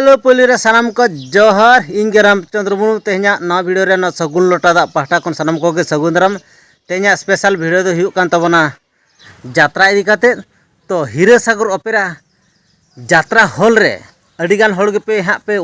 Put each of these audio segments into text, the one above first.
Hello पहले सानाम को जोहर इन रामचंद्र मुर्मू तेहना नवा वीडियो रे ना सगुन लोटा दा पाहटा कोन सानाम को सगुन दाराम तेहना स्पेशल वीडियो दो हुयुक कान तबना यात्रा इदी काते तो हीरासागर ओपेरा यात्रा हॉल रे अडिगान होड़ गे पे हाँ पे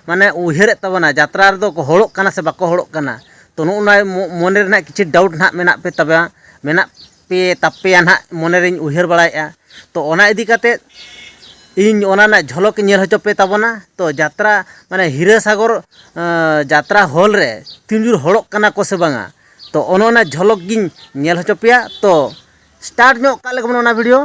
माने उहेर तबना यात्रा रे दो को होड़ोक काना से बाको होड़ोक काना तो नुना मोने रे ना किछि डाउट ना मेना पे तबे मेना पे तपेया ना मोने रे उहेर बड़ाया तो ओना इदी काते इन ओना झलक नेल हचो पे तबना तो यात्रा माने हीरासागर यात्रा हॉल रे तीन जुर होड़ोक काना को से बांगा तो ओना झलक गिन नेल हचो पेया तो स्टार्ट नो का लेगमन ओना video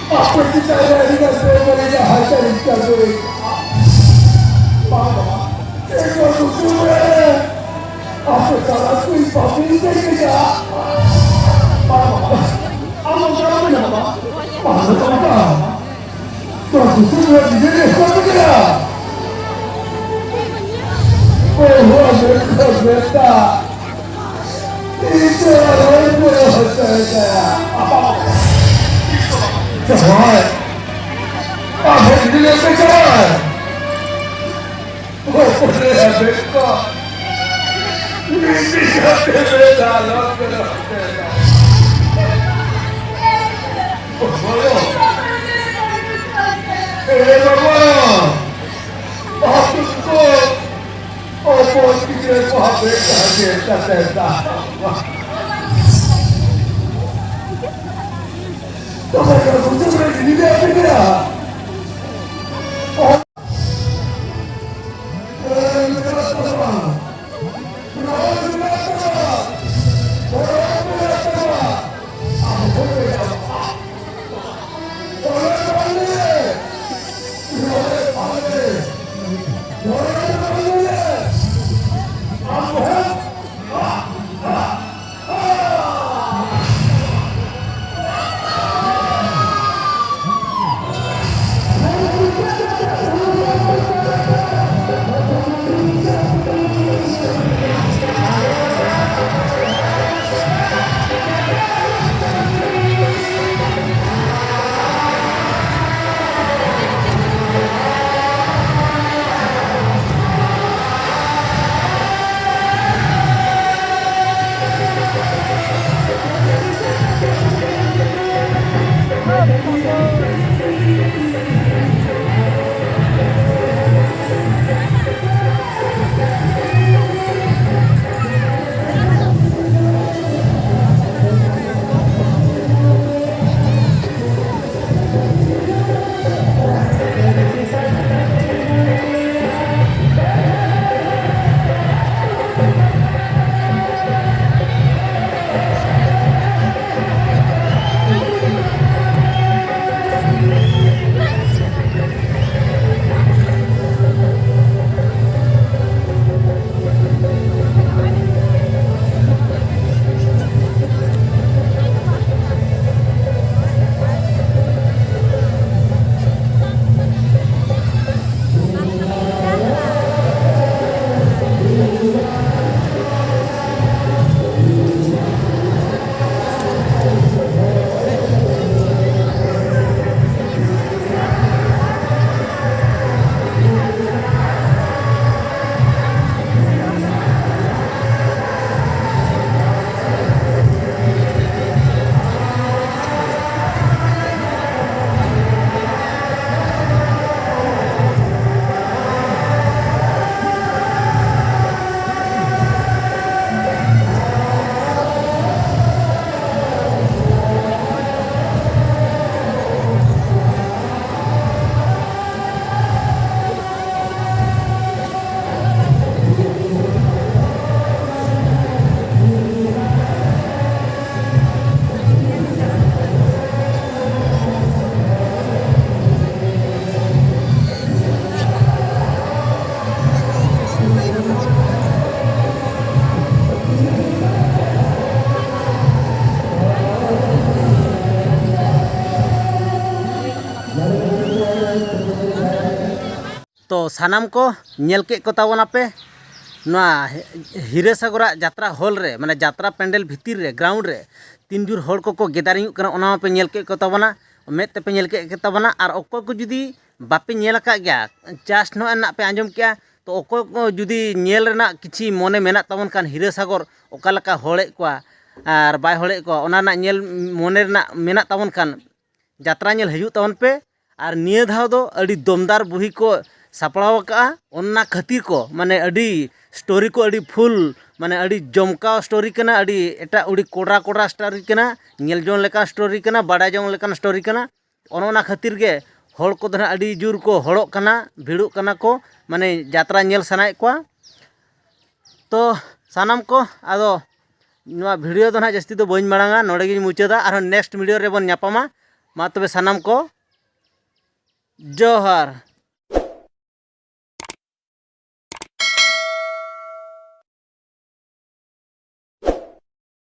Apa kita dengan sebenarnya hasil sekali. Mama, ekor kukuh. Apa salah kui papi saya? Mama, apa salah mana mama? Mama apa? Kau sudah di sini apa dia? Oh, berkata. Itu orang berkata. Apa? Jangan. Apa ini yang berjalan? Oh, boleh berkata. Ini tidak berjalan. Oh, boleh. Bagaimana? Aku tuh. Oh, kita pakai kata. Kamu sudah berani apa dia? Oh, सानाम को nail के को ताबोना पे नोआ हीरासागरा जात्रा hall रे माने जात्रा पेंडल भितर रे ground रे तीन जुर हॉल को गेदारिंग कना ओना पे नेल के को ताबोना मेद ते पे नेल के ताबोना और अको को जुदी बापे नेल का गया चास्ट नो एना पे आंजम किया तो अको को जुदी नेल रेना किछि मने मेना ताबोन कान हीरासागर ओका लका होळे को और बाय होळे को ओना ना नेल मने रेना मेना ताबोन कान जात्रा नेल हजू ताबोन पे और निया धाव दो अड़ी दमदार बुही को सापड़ाव का ओना खातिर को माने अड़ी स्टोरी को अड़ी फुल माने अड़ी जमका स्टोरी कना अड़ी एटा उड़ी कोडरा कोडरा स्टोरी कना नेल जोन लेका स्टोरी कना बाडा जोन लेका स्टोरी कना ओना खातिर गे हड़ को दना अड़ी जुर को हड़ोक कना भिड़ुक कना को माने जात्रा नेल सनाय को तो सानाम को आदो नोआ वीडियो दो ना जस्ती तो बइन मांगा नोडे गिन मुचादा और नेक्स्ट वीडियो रे बन न्यापामा मा तबे सानाम को जोहार।